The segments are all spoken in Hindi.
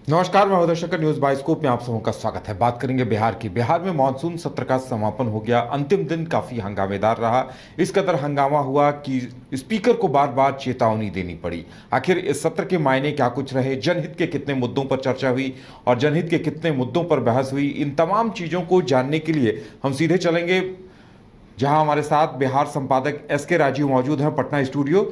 नमस्कार, मैं उदय शंकर, न्यूज बाइस्कोप में आप सबों का स्वागत है। बात करेंगे बिहार की। बिहार में मानसून सत्र का समापन हो गया। अंतिम दिन काफी हंगामेदार रहा। इस कदर हंगामा हुआ कि स्पीकर को बार बार चेतावनी देनी पड़ी। आखिर इस सत्र के मायने क्या कुछ रहे, जनहित के कितने मुद्दों पर चर्चा हुई और जनहित के कितने मुद्दों पर बहस हुई, इन तमाम चीजों को जानने के लिए हम सीधे चलेंगे जहां हमारे साथ बिहार संपादक एस.के. राजीव मौजूद हैं, पटना स्टूडियो।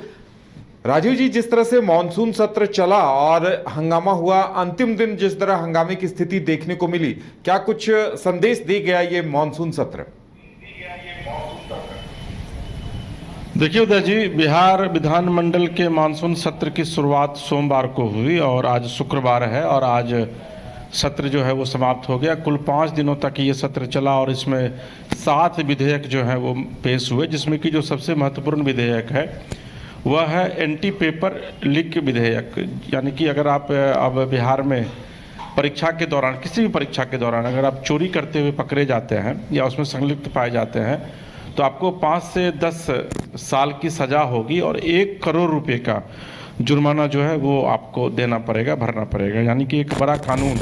राजीव जी, जिस तरह से मॉनसून सत्र चला और हंगामा हुआ, अंतिम दिन जिस तरह हंगामे की स्थिति देखने को मिली, क्या कुछ संदेश दे गया ये मॉनसून सत्र? देखिए उदय जी, बिहार विधानमंडल के मानसून सत्र की शुरुआत सोमवार को हुई और आज शुक्रवार है और आज सत्र जो है वो समाप्त हो गया। कुल 5 दिनों तक ये सत्र चला और इसमें 7 विधेयक जो है वो पेश हुए, जिसमें कि जो सबसे महत्वपूर्ण विधेयक है वह है एंटी पेपर लीक विधेयक। यानी कि अगर आप अब बिहार में परीक्षा के दौरान, किसी भी परीक्षा के दौरान अगर आप चोरी करते हुए पकड़े जाते हैं या उसमें संलिप्त पाए जाते हैं तो आपको 5 से 10 साल की सज़ा होगी और 1 करोड़ रुपए का जुर्माना जो है वो आपको देना पड़ेगा, भरना पड़ेगा। यानी कि एक बड़ा कानून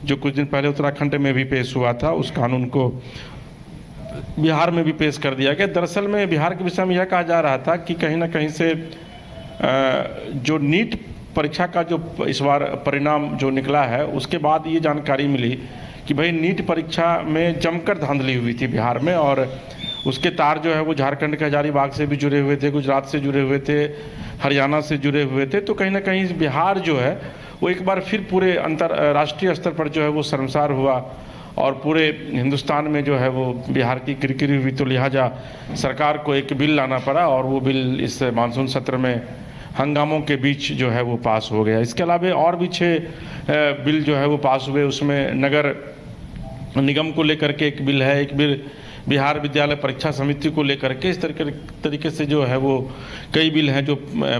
जो कुछ दिन पहले उत्तराखंड में भी पेश हुआ था, उस कानून को बिहार में भी पेश कर दिया गया। दरअसल में बिहार के विषय में यह कहा जा रहा था कि कहीं ना कहीं से जो नीट परीक्षा का जो इस बार परिणाम जो निकला है, उसके बाद ये जानकारी मिली कि भाई नीट परीक्षा में जमकर धांधली हुई थी बिहार में और उसके तार जो है वो झारखंड के हजारीबाग से भी जुड़े हुए थे, गुजरात से जुड़े हुए थे, हरियाणा से जुड़े हुए थे। तो कहीं ना कहीं बिहार जो है वो एक बार फिर पूरे अंतर्राष्ट्रीय स्तर पर जो है वो शर्मसार हुआ और पूरे हिंदुस्तान में जो है वो बिहार की किरकिरी हुई। तो लिहाजा सरकार को एक बिल लाना पड़ा और वो बिल इस मानसून सत्र में हंगामों के बीच जो है वो पास हो गया। इसके अलावा और भी 6 बिल जो है वो पास हुए। उसमें नगर निगम को लेकर के एक बिल है, एक बिल बिहार विद्यालय परीक्षा समिति को लेकर के, इस तरीके से जो है वो कई बिल हैं जो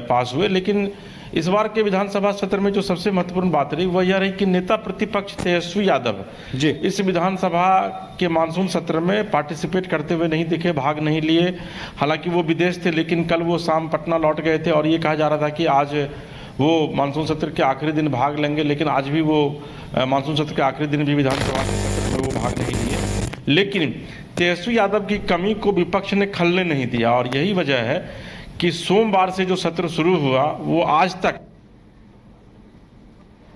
पास हुए। लेकिन इस बार के विधानसभा सत्र में जो सबसे महत्वपूर्ण बात रही वह यह रही कि नेता प्रतिपक्ष तेजस्वी यादव जी इस विधानसभा के मानसून सत्र में पार्टिसिपेट करते हुए नहीं दिखे, भाग नहीं लिए। हालांकि वो विदेश थे, लेकिन कल वो शाम पटना लौट गए थे और ये कहा जा रहा था कि आज वो मानसून सत्र के आखिरी दिन भाग लेंगे, लेकिन आज भी वो मानसून सत्र के आखिरी दिन भी विधानसभा के सत्र में वो भाग नहीं लिए। लेकिन तेजस्वी यादव की कमी को विपक्ष ने खलने नहीं दिया और यही वजह है कि सोमवार से जो सत्र शुरू हुआ वो आज तक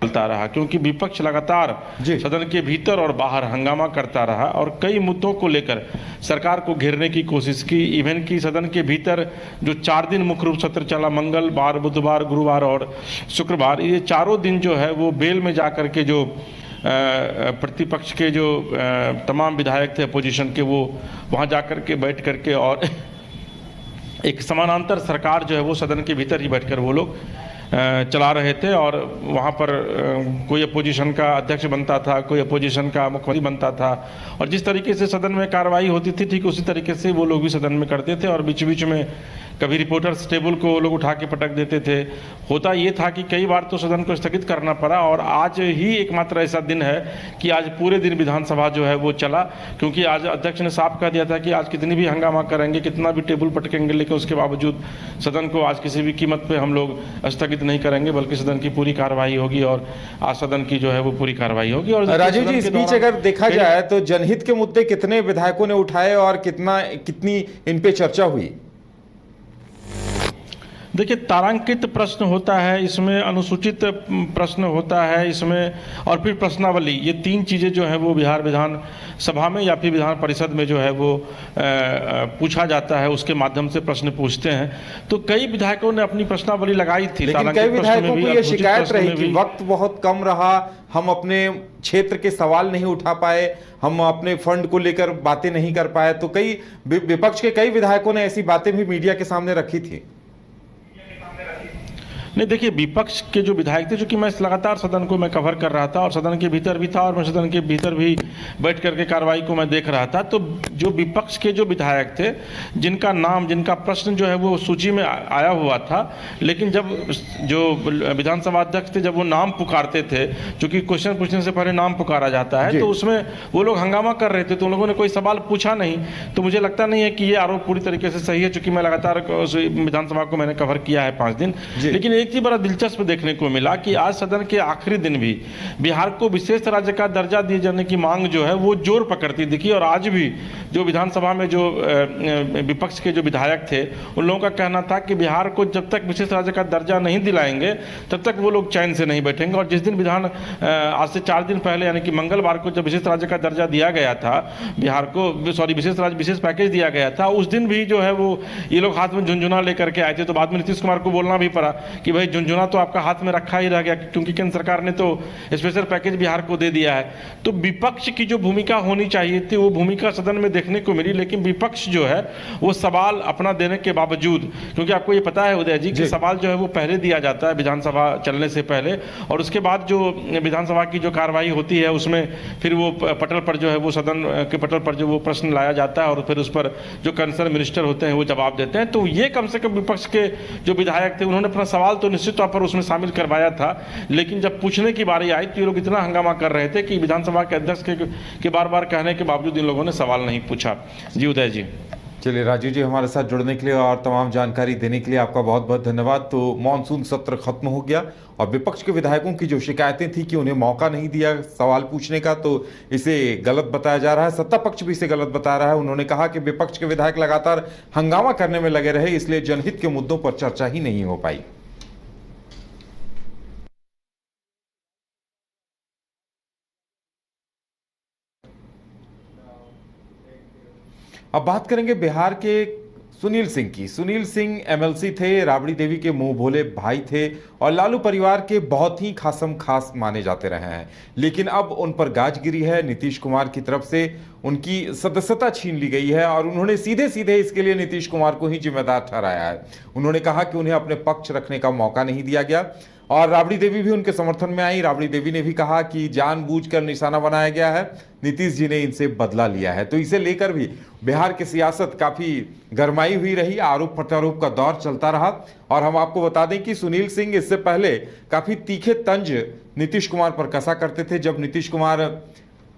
चलता रहा, क्योंकि विपक्ष लगातार सदन के भीतर और बाहर हंगामा करता रहा और कई मुद्दों को लेकर सरकार को घेरने की कोशिश की। इवन की सदन के भीतर जो 4 दिन मुख्य रूप सत्र चला, मंगलवार, बुधवार, गुरुवार और शुक्रवार, ये चारों दिन जो है वो बेल में जाकर के जो प्रतिपक्ष के जो तमाम विधायक थे अपोजिशन के, वो वहाँ जाकर के बैठ करके और एक समानांतर सरकार जो है वो सदन के भीतर ही बैठकर वो लोग चला रहे थे। और वहाँ पर कोई अपोजिशन का अध्यक्ष बनता था, कोई अपोजिशन का मुख्यमंत्री बनता था और जिस तरीके से सदन में कार्रवाई होती थी ठीक उसी तरीके से वो लोग भी सदन में करते थे और बीच बीच में कभी रिपोर्टर्स टेबल को वो लोग उठा के पटक देते थे। होता ये था कि कई बार तो सदन को स्थगित करना पड़ा और आज ही एकमात्र ऐसा दिन है कि आज पूरे दिन विधानसभा जो है वो चला, क्योंकि आज अध्यक्ष ने साफ कह दिया था कि आज कितनी भी हंगामा करेंगे, कितना भी टेबल पटकेंगे, लेकिन उसके बावजूद सदन को आज किसी भी कीमत पर हम लोग स्थगित नहीं करेंगे, बल्कि सदन की पूरी कार्रवाई होगी और आज सदन की जो है वो पूरी कार्रवाई होगी। और राजीव जी, इस बीच अगर देखा जाए तो जनहित के मुद्दे कितने विधायकों ने उठाए और कितनी इन पे चर्चा हुई? देखिए, तारांकित प्रश्न होता है इसमें, अनुसूचित प्रश्न होता है इसमें और फिर प्रश्नावली, ये 3 चीज़ें जो है वो बिहार विधान सभा में या फिर विधान परिषद में जो है वो पूछा जाता है, उसके माध्यम से प्रश्न पूछते हैं। तो कई विधायकों ने अपनी प्रश्नावली लगाई थी, लेकिन कई विधायकों को ये शिकायत रही कि वक्त बहुत कम रहा, हम अपने क्षेत्र के सवाल नहीं उठा पाए, हम अपने फंड को लेकर बातें नहीं कर पाए। तो कई विपक्ष के कई विधायकों ने ऐसी बातें भी मीडिया के सामने रखी थी। नहीं, देखिए, विपक्ष के जो विधायक थे, चूंकि मैं लगातार सदन को मैं कवर कर रहा था और सदन के भीतर भी था और मैं सदन के भीतर भी बैठ करके कार्रवाई को मैं देख रहा था, तो जो विपक्ष के जो विधायक थे जिनका नाम, जिनका प्रश्न जो है वो सूची में आया हुआ था, लेकिन जब जो विधानसभा अध्यक्ष थे जब वो नाम पुकारते थे, चूँकि क्वेश्चन पूछने से पहले नाम पुकारा जाता है, तो उसमें वो लोग हंगामा कर रहे थे, तो उन लोगों ने कोई सवाल पूछा नहीं। तो मुझे लगता नहीं है कि ये आरोप पूरी तरीके से सही है, चूँकि मैं लगातार विधानसभा को मैंने कवर किया है 5 दिन। लेकिन एक एक चीज बड़ा दिलचस्प देखने को मिला कि आज सदन के आखिरी दिन भी बिहार को विशेष राज्य का दर्जा दिए जाने की मांग जो है वो जोर पकड़ती दिखी। और आज भी जो विधानसभा में जो विपक्ष के जो विधायक थे उन लोगों का कहना था कि बिहार को जब तक विशेष राज्य का दर्जा नहीं दिलाएंगे तब तक वो लोग चैन से नहीं बैठेंगे। और जिस दिन आज से 4 दिन पहले यानी कि मंगलवार को जब विशेष राज्य का दर्जा दिया गया था बिहार को, विशेष पैकेज दिया गया था, उस दिन भी जो है वो ये लोग हाथ में झुनझुना लेकर के आए थे। तो बाद में नीतीश कुमार को बोलना भी पड़ा कि भाई झुनझुना तो आपका हाथ में रखा ही रह गया, क्योंकि केंद्र सरकार ने तो स्पेशल पैकेज बिहार को दे दिया है। तो विपक्ष की जो भूमिका होनी चाहिए थी वो भूमिका सदन में देखने को मिली, लेकिन विपक्ष जो है वो सवाल अपना देने के बावजूद, क्योंकि आपको ये पता है उदय जी कि सवाल जो है वो पहले दिया जाता है विधानसभा चलने से पहले, और उसके बाद जो विधानसभा की जो कार्रवाई होती है उसमें फिर वो पटल पर जो है वो सदन के पटल पर जो वो प्रश्न लाया जाता है और फिर उस पर जो कंसर्न मिनिस्टर होते हैं वो जवाब देते हैं। तो ये कम से कम विपक्ष के जो विधायक थे उन्होंने अपना सवाल तो निश्चित तौर पर उसमें शामिल करवाया था, लेकिन जब पूछने की बारी आई तो ये लोग इतना हंगामा कर रहे थे कि विधानसभा के अध्यक्ष के बार बार कहने के बावजूद इन लोगों ने सवाल नहीं पूछा। जी उदय जी। चलिए राजीव जी, हमारे साथ जुड़ने के लिए और तमाम जानकारी देने के लिए आपका बहुत बहुत धन्यवाद। तो मानसून सत्र खत्म हो गया और विपक्ष के विधायकों की जो शिकायतें थी कि उन्हें मौका नहीं दिया सवाल पूछने का, तो इसे गलत बताया जा रहा है। सत्ता पक्ष भी इसे गलत बता रहा है। उन्होंने कहा कि विपक्ष के विधायक लगातार हंगामा करने में लगे रहे, इसलिए जनहित के मुद्दों पर चर्चा ही नहीं हो पाई। अब बात करेंगे बिहार के सुनील सिंह की। सुनील सिंह एमएलसी थे, राबड़ी देवी के मुंह भोले भाई थे और लालू परिवार के बहुत ही खासम खास माने जाते रहे हैं, लेकिन अब उन पर गाज गिरी है। नीतीश कुमार की तरफ से उनकी सदस्यता छीन ली गई है और उन्होंने सीधे सीधे इसके लिए नीतीश कुमार को ही जिम्मेदार ठहराया है। उन्होंने कहा कि उन्हें अपने पक्ष रखने का मौका नहीं दिया गया और राबड़ी देवी भी उनके समर्थन में आई। राबड़ी देवी ने भी कहा कि जानबूझकर निशाना बनाया गया है, नीतीश जी ने इनसे बदला लिया है। तो इसे लेकर भी बिहार की सियासत काफी गरमाई हुई रही, आरोप प्रत्यारोप का दौर चलता रहा। और हम आपको बता दें कि सुनील सिंह इससे पहले काफी तीखे तंज नीतीश कुमार पर कसा करते थे। जब नीतीश कुमार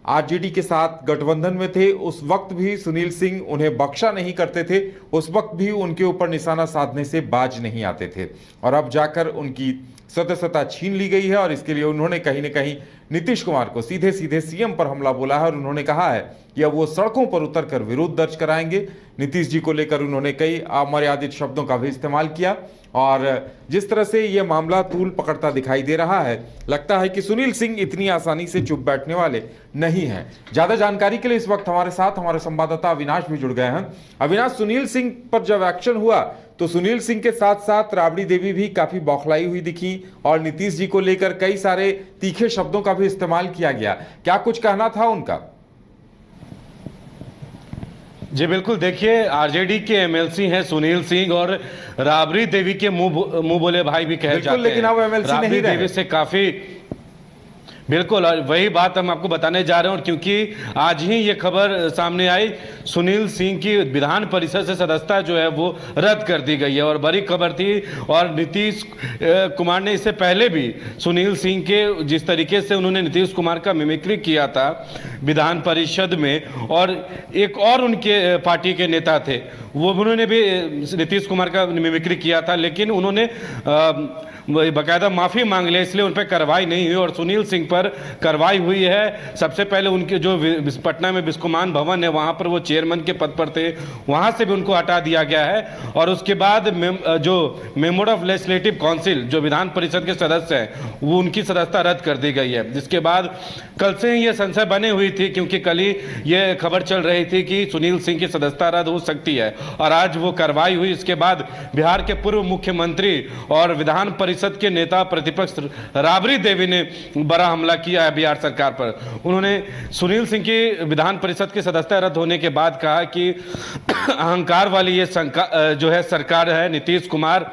आरजेडी के साथ गठबंधन में थे उस वक्त भी सुनील सिंह उन्हें बख्शा नहीं करते थे, उस वक्त भी उनके ऊपर निशाना साधने से बाज नहीं आते थे। और अब जाकर उनकी सदस्यता छीन ली गई है और इसके लिए उन्होंने कहीं न कहीं नीतीश कुमार को सीधे सीधे सीएम पर हमला बोला है और उन्होंने कहा है कि अब वो सड़कों पर उतरकर विरोध दर्ज कराएंगे। नीतीश जी को लेकर उन्होंने कई अमर्यादित शब्दों का भी इस्तेमाल किया और जिस तरह से ये मामला तूल पकड़ता दिखाई दे रहा है, लगता है कि सुनील सिंह इतनी आसानी से चुप बैठने वाले नहीं हैं। ज्यादा जानकारी के लिए इस वक्त हमारे साथ हमारे संवाददाता अविनाश भी जुड़ गए हैं। अविनाश, सुनील सिंह पर जब एक्शन हुआ तो सुनील सिंह के साथ साथ राबड़ी देवी भी काफी बौखलाई हुई दिखी और नीतीश जी को लेकर कई सारे तीखे शब्दों का भी इस्तेमाल किया गया। क्या कुछ कहना था उनका? जी बिल्कुल, देखिए आरजेडी के एमएलसी हैं सुनील सिंह और राबड़ी देवी के मुंह बोले भाई भी कहे जाते हैं, लेकिन अब एमएलसी नहीं रहे। राबड़ी देवी से काफी बिल्कुल, और वही बात हम आपको बताने जा रहे हैं। और क्योंकि आज ही ये खबर सामने आई, सुनील सिंह की विधान परिषद से सदस्यता जो है वो रद्द कर दी गई है और बड़ी खबर थी। और नीतीश कुमार ने इससे पहले भी सुनील सिंह के जिस तरीके से उन्होंने नीतीश कुमार का मिमिक्री किया था विधान परिषद में, और एक और उनके पार्टी के नेता थे वो उन्होंने भी नीतीश कुमार का मिमिक्री किया था, लेकिन उन्होंने बाकायदा माफी मांग लिया, इसलिए उन पर कार्रवाई नहीं हुई। और सुनील सिंह पर कार्रवाई हुई है। सबसे पहले उनके जो पटना में बिस्कोमान भवन है वहां पर वो चेयरमैन के पद पर थे, वहां से भी उनको हटा दिया गया है। और उसके बाद जो मेंबर ऑफ लेजिस्लेटिव काउंसिल जो विधान परिषद के सदस्य हैं वो उनकी सदस्यता रद्द कर दी गई है। जिसके बाद कल से ही ये संशय बने हुई थी, क्योंकि कल ही ये खबर चल रही थी कि सुनील सिंह की सदस्यता रद्द हो सकती है और आज वो कार्रवाई हुई। इसके बाद बिहार के पूर्व मुख्यमंत्री और विधान परिषद के नेता प्रतिपक्ष राबड़ी देवी ने बड़ा हमला किया है बिहार सरकार पर। उन्होंने सुनील सिंह की विधान परिषद की सदस्यता रद्द होने के बाद कहा कि अहंकार वाली ये जो है सरकार है, नीतीश कुमार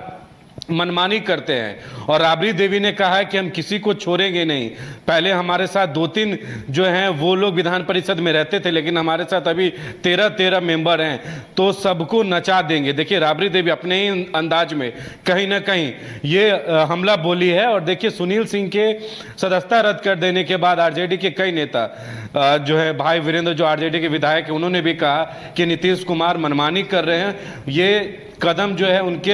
मनमानी करते हैं। और राबड़ी देवी ने कहा है कि हम किसी को छोड़ेंगे नहीं। पहले हमारे साथ 2-3 जो हैं वो लोग विधान परिषद में रहते थे, लेकिन हमारे साथ अभी 13 मेंबर हैं, तो सबको नचा देंगे। देखिए राबड़ी देवी अपने ही अंदाज में कहीं ना कहीं ये हमला बोली है। और देखिए सुनील सिंह के सदस्यता रद्द कर देने के बाद आरजेडी के कई नेता जो है भाई वीरेंद्र जो आरजेडी के विधायक है उन्होंने भी कहा कि नीतीश कुमार मनमानी कर रहे हैं, ये कदम जो है उनके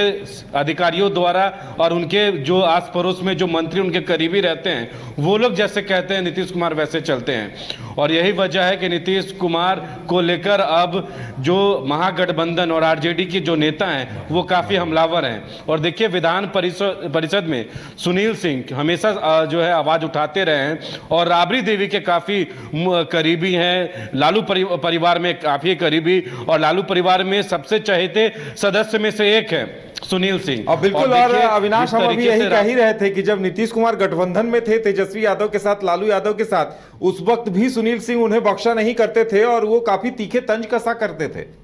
अधिकारियों द्वारा और उनके जो आस पड़ोस में जो मंत्री उनके करीबी रहते हैं वो लोग जैसे कहते हैं नीतीश कुमार वैसे चलते हैं। और यही वजह है कि नीतीश कुमार को लेकर अब जो महागठबंधन और आरजेडी के जो नेता हैं वो काफ़ी हमलावर हैं। और देखिए विधान परिषद में सुनील सिंह हमेशा जो है आवाज़ उठाते रहे हैं और राबड़ी देवी के काफ़ी करीबी हैं, लालू परिवार में काफ़ी करीबी और लालू परिवार में सबसे चहेते सदस्य में से एक है सुनील सिंह। अब बिल्कुल और अविनाश हम अभी यही कह ही रहे थे कि जब नीतीश कुमार गठबंधन में थे तेजस्वी यादव के साथ, लालू यादव के साथ, उस वक्त भी सुनील सिंह उन्हें बख्शा नहीं करते थे और वो काफी तीखे तंज कसा करते थे।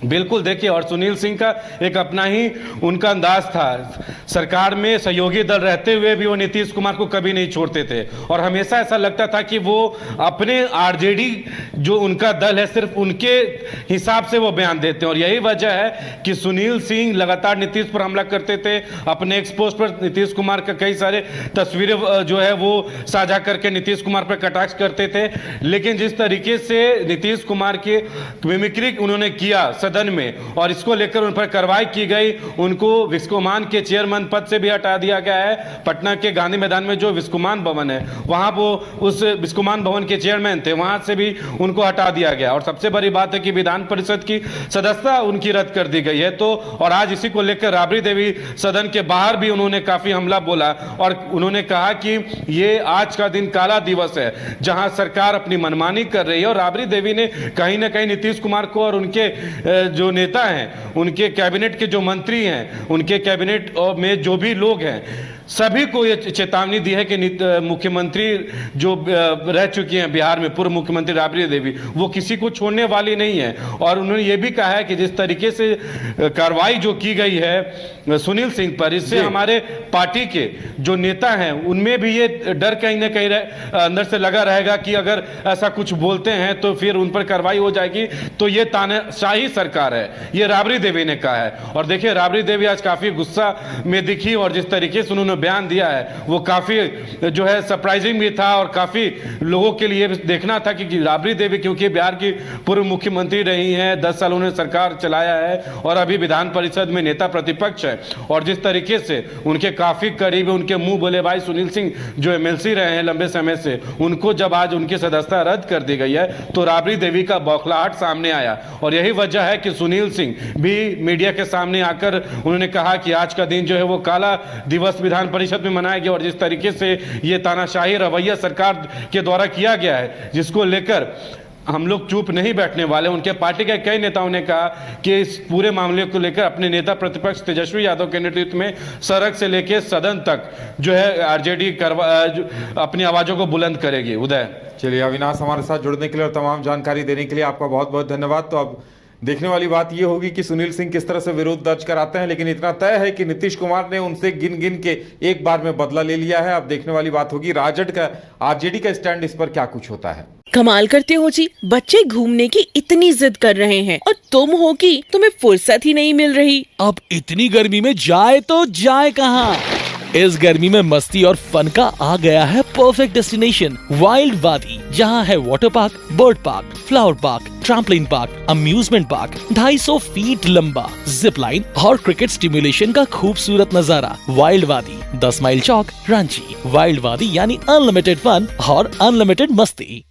बिल्कुल देखिए, और सुनील सिंह का एक अपना ही उनका अंदाज था। सरकार में सहयोगी दल रहते हुए भी वो नीतीश कुमार को कभी नहीं छोड़ते थे और हमेशा ऐसा लगता था कि वो अपने आरजेडी जो उनका दल है सिर्फ उनके हिसाब से वो बयान देते हैं। और यही वजह है कि सुनील सिंह लगातार नीतीश पर हमला करते थे। अपने एक्स पोस्ट पर नीतीश कुमार का कई सारे तस्वीरें जो है वो साझा करके नीतीश कुमार पर कटाक्ष करते थे। लेकिन जिस तरीके से नीतीश कुमार की मिमिक्री उन्होंने किया सदन में और इसको लेकर उन पर कार्रवाई की गई, उनको विस्कोमान के चेयरमैन पद से भी हटा दिया गया है। पटना के गांधी मैदान में जो विस्कोमान भवन है वहां वो उस विस्कोमान भवन के चेयरमैन थे, वहां से भी उनको हटा दिया गया। और सबसे बड़ी बात है कि विधान परिषद की सदस्यता उनकी रद्द कर दी गई है। तो और आज इसी को लेकर राबड़ी देवी सदन के बाहर भी उन्होंने काफी हमला बोला और उन्होंने कहा कि ये आज का दिन काला दिवस है जहां सरकार अपनी मनमानी कर रही है। और राबड़ी देवी ने कहीं ना कहीं नीतीश कुमार को और उनके जो नेता हैं, उनके कैबिनेट के जो मंत्री हैं, उनके कैबिनेट में जो भी लोग हैं, सभी को ये चेतावनी दी है कि मुख्यमंत्री जो रह चुकी हैं बिहार में, पूर्व मुख्यमंत्री राबड़ी देवी, वो किसी को छोड़ने वाली नहीं है। और उन्होंने ये भी कहा है कि जिस तरीके से कार्रवाई जो की गई है सुनील सिंह पर, इससे हमारे पार्टी के जो नेता हैं उनमें भी ये डर कहीं ना कहीं अंदर से लगा रहेगा कि अगर ऐसा कुछ बोलते हैं तो फिर उन पर कार्रवाई हो जाएगी। तो ये तानाशाही सरकार है, ये राबड़ी देवी ने कहा है। और देखिए राबड़ी देवी आज काफी गुस्सा में दिखी और जिस तरीके से उन्होंने बयान दिया है वो काफी जो है सरप्राइजिंग भी था और काफी लोगों के लिए देखना था कि राबड़ी देवी क्योंकि बिहार की पूर्व मुख्यमंत्री रही हैं, 10 साल उन्होंने सरकार चलाया है और अभी विधान परिषद में नेता प्रतिपक्ष है। और जिस तरीके से उनके काफी करीब उनके मुंह बोले भाई सुनील सिंह जो एमएलसी रहे हैं लंबे समय से, उनको जब आज उनकी सदस्यता रद्द कर दी गई है तो राबड़ी देवी का बौखलाहट सामने आया। और यही वजह है कि सुनील सिंह भी मीडिया के सामने आकर उन्होंने कहा कि आज का दिन जो है वो काला दिवस विधान परिषद में मनाया गया। और जिस तरीके से ये तानाशाही रवैया सरकार के द्वारा किया गया है जिसको लेकर हम लोग चुप नहीं बैठने वाले। उनके पार्टी के कई नेताओं ने कहा कि इस पूरे मामले को लेकर अपने नेता प्रतिपक्ष तेजस्वी यादव के नेतृत्व में सड़क से लेकर सदन तक जो है आरजेडी अपनी आवाजों को बुलंद करेगी। उदय, चलिए अविनाश, हमारे साथ जुड़ने के लिए और तमाम जानकारी देने के लिए आपका बहुत बहुत धन्यवाद। तो अब देखने वाली बात यह होगी कि सुनील सिंह किस तरह से विरोध दर्ज कराते हैं, लेकिन इतना तय है कि नीतीश कुमार ने उनसे गिन गिन के एक बार में बदला ले लिया है। अब देखने वाली बात होगी राजद का, आरजेडी का स्टैंड इस पर क्या कुछ होता है। कमाल करते हो जी, बच्चे घूमने की इतनी जिद कर रहे हैं और तुम हो कि तुम्हें फुर्सत ही नहीं मिल रही। अब इतनी गर्मी में जाए तो जाए कहाँ? इस गर्मी में मस्ती और फन का आ गया है परफेक्ट डेस्टिनेशन, वाइल्ड वादी, जहाँ है water park, bird park, flower park, trampoline park, amusement park, 250 feet लंबा, जिप लाइन और क्रिकेट स्टिमुलेशन का खूबसूरत नजारा। वाइल्ड वादी, 10 माइल चौक, रांची। वाइल्ड वादी यानी अनलिमिटेड फन और अनलिमिटेड मस्ती।